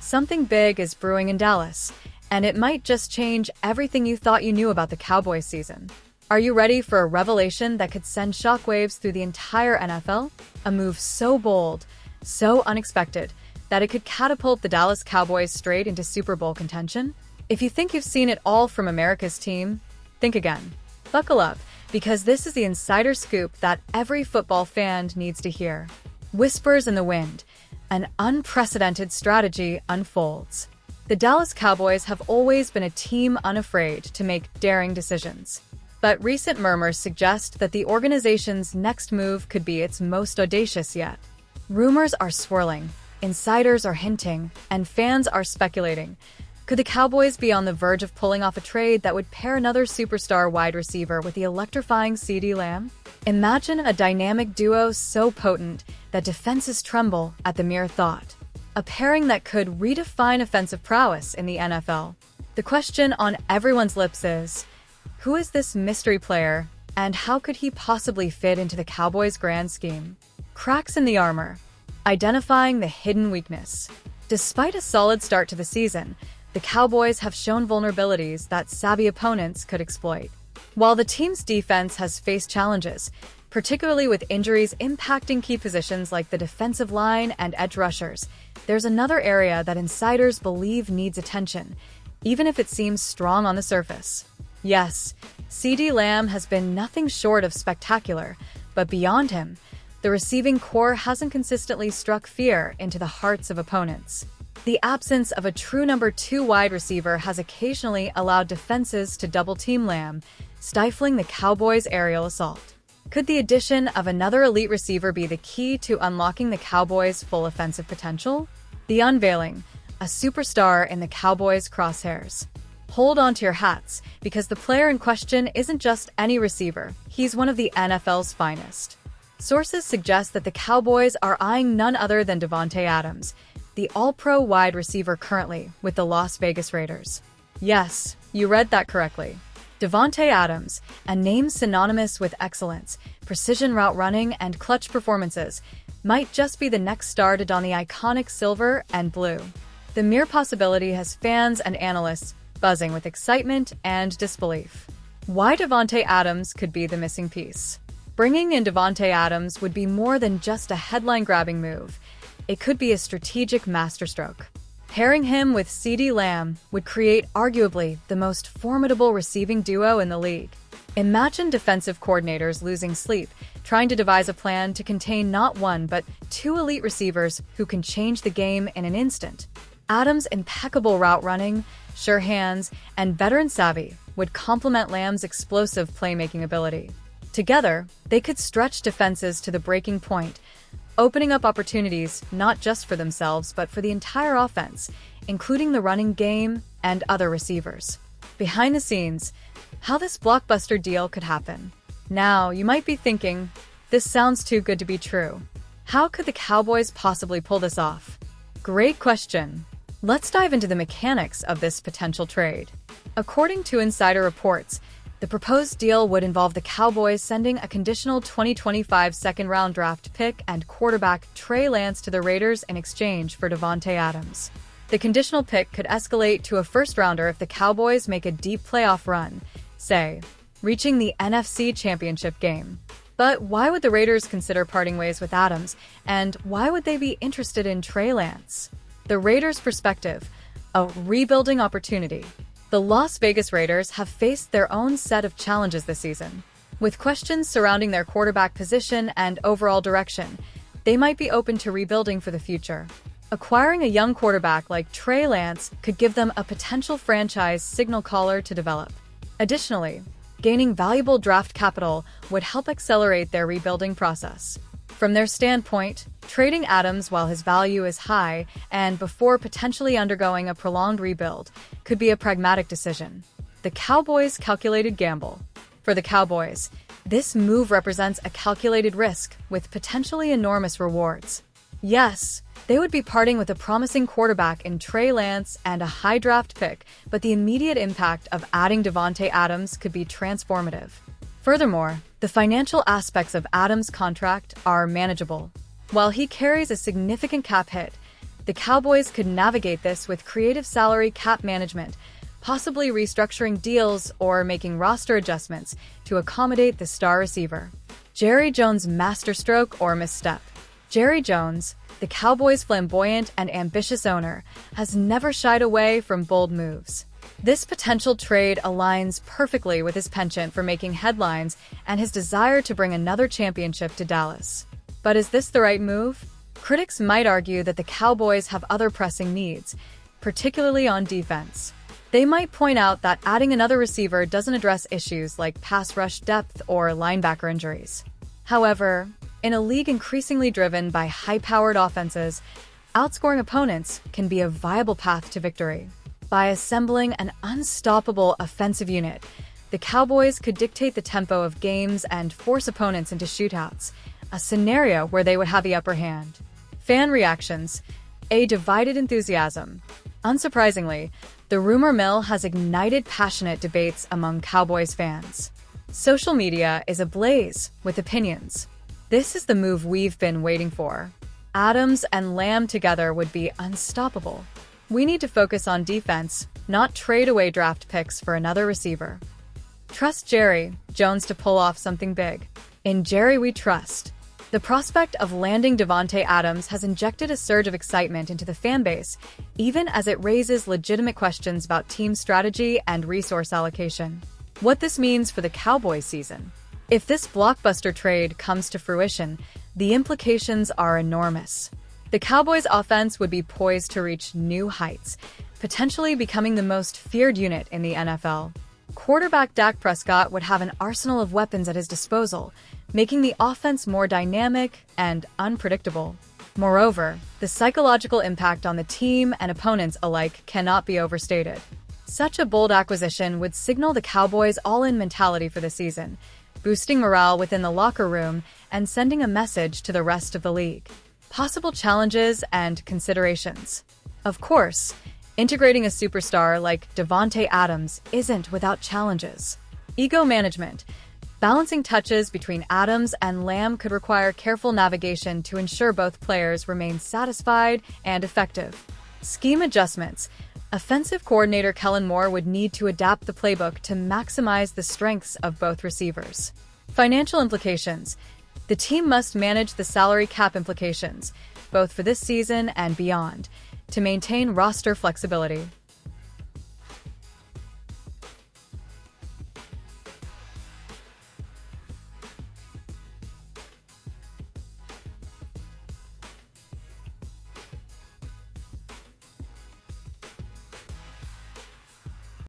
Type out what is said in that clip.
Something big is brewing in Dallas, and it might just change everything you thought you knew about the Cowboys season. Are you ready for a revelation that could send shockwaves through the entire NFL? A move so bold, so unexpected, that it could catapult the Dallas Cowboys straight into Super Bowl contention? If you think you've seen it all from America's team, think again. Buckle up, because this is the insider scoop that every football fan needs to hear. Whispers in the wind. An unprecedented strategy unfolds. The Dallas Cowboys have always been a team unafraid to make daring decisions. But recent murmurs suggest that the organization's next move could be its most audacious yet. Rumors are swirling, insiders are hinting, and fans are speculating. Could the Cowboys be on the verge of pulling off a trade that would pair another superstar wide receiver with the electrifying CeeDee Lamb? Imagine a dynamic duo so potent that defenses tremble at the mere thought. A pairing that could redefine offensive prowess in the NFL. The question on everyone's lips is, who is this mystery player, and how could he possibly fit into the Cowboys' grand scheme? Cracks in the armor. Identifying the hidden weakness. Despite a solid start to the season, the Cowboys have shown vulnerabilities that savvy opponents could exploit. While the team's defense has faced challenges, particularly with injuries impacting key positions like the defensive line and edge rushers, there's another area that insiders believe needs attention, even if it seems strong on the surface. Yes, CeeDee Lamb has been nothing short of spectacular, but beyond him, the receiving core hasn't consistently struck fear into the hearts of opponents. The absence of a true number 2 wide receiver has occasionally allowed defenses to double-team Lamb, stifling the Cowboys' aerial assault. Could the addition of another elite receiver be the key to unlocking the Cowboys' full offensive potential? The unveiling, a superstar in the Cowboys' crosshairs. Hold on to your hats, because the player in question isn't just any receiver, he's one of the NFL's finest. Sources suggest that the Cowboys are eyeing none other than Davante Adams, the all-pro wide receiver currently with the Las Vegas Raiders. Yes, you read that correctly. Davante Adams, a name synonymous with excellence, precision route running, and clutch performances, might just be the next star to don the iconic silver and blue. The mere possibility has fans and analysts buzzing with excitement and disbelief. Why Davante Adams could be the missing piece. Bringing in Davante Adams would be more than just a headline-grabbing move. It could be a strategic masterstroke. Pairing him with CeeDee Lamb would create arguably the most formidable receiving duo in the league. Imagine defensive coordinators losing sleep, trying to devise a plan to contain not one but 2 elite receivers who can change the game in an instant. Adams' impeccable route running, sure hands, and veteran savvy would complement Lamb's explosive playmaking ability. Together, they could stretch defenses to the breaking point, opening up opportunities not just for themselves but for the entire offense, including the running game and other receivers. Behind the scenes, how this blockbuster deal could happen. Now, you might be thinking, this sounds too good to be true. How could the Cowboys possibly pull this off? Great question. Let's dive into the mechanics of this potential trade. According to insider reports, the proposed deal would involve the Cowboys sending a conditional 2025 second-round draft pick and quarterback Trey Lance to the Raiders in exchange for Davante Adams. The conditional pick could escalate to a first-rounder if the Cowboys make a deep playoff run, say, reaching the NFC Championship game. But why would the Raiders consider parting ways with Adams, and why would they be interested in Trey Lance? The Raiders' perspective, a rebuilding opportunity. The Las Vegas Raiders have faced their own set of challenges this season. With questions surrounding their quarterback position and overall direction, they might be open to rebuilding for the future. Acquiring a young quarterback like Trey Lance could give them a potential franchise signal caller to develop. Additionally, gaining valuable draft capital would help accelerate their rebuilding process. From their standpoint, trading Adams while his value is high and before potentially undergoing a prolonged rebuild could be a pragmatic decision. The Cowboys' calculated gamble. For the Cowboys, this move represents a calculated risk with potentially enormous rewards. Yes, they would be parting with a promising quarterback in Trey Lance and a high draft pick, but the immediate impact of adding Davante Adams could be transformative. Furthermore, the financial aspects of Adams' contract are manageable. While he carries a significant cap hit, The Cowboys could navigate this with creative salary cap management, possibly restructuring deals or making roster adjustments to accommodate the star receiver. Jerry Jones' masterstroke or misstep. Jerry Jones, the Cowboys' flamboyant and ambitious owner, has never shied away from bold moves. This potential trade aligns perfectly with his penchant for making headlines and his desire to bring another championship to Dallas. But is this the right move? Critics might argue that the Cowboys have other pressing needs, particularly on defense. They might point out that adding another receiver doesn't address issues like pass rush depth or linebacker injuries. However, in a league increasingly driven by high-powered offenses, outscoring opponents can be a viable path to victory. By assembling an unstoppable offensive unit, the Cowboys could dictate the tempo of games and force opponents into shootouts, a scenario where they would have the upper hand. Fan reactions. A divided enthusiasm. Unsurprisingly, the rumor mill has ignited passionate debates among Cowboys fans. Social media is ablaze with opinions. This is the move we've been waiting for. Adams and Lamb together would be unstoppable. We need to focus on defense, not trade away draft picks for another receiver. Trust Jerry Jones to pull off something big. In Jerry we trust. The prospect of landing Davante Adams has injected a surge of excitement into the fanbase, even as it raises legitimate questions about team strategy and resource allocation. What this means for the Cowboys season. If this blockbuster trade comes to fruition, the implications are enormous. The Cowboys' offense would be poised to reach new heights, potentially becoming the most feared unit in the NFL. Quarterback Dak Prescott would have an arsenal of weapons at his disposal, making the offense more dynamic and unpredictable. Moreover, the psychological impact on the team and opponents alike cannot be overstated. Such a bold acquisition would signal the Cowboys' all-in mentality for the season, boosting morale within the locker room and sending a message to the rest of the league. Possible challenges and considerations. Of course, integrating a superstar like Davante Adams isn't without challenges. Ego management. Balancing touches between Adams and Lamb could require careful navigation to ensure both players remain satisfied and effective. Scheme adjustments. Offensive coordinator Kellen Moore would need to adapt the playbook to maximize the strengths of both receivers. Financial implications. The team must manage the salary cap implications, both for this season and beyond, to maintain roster flexibility.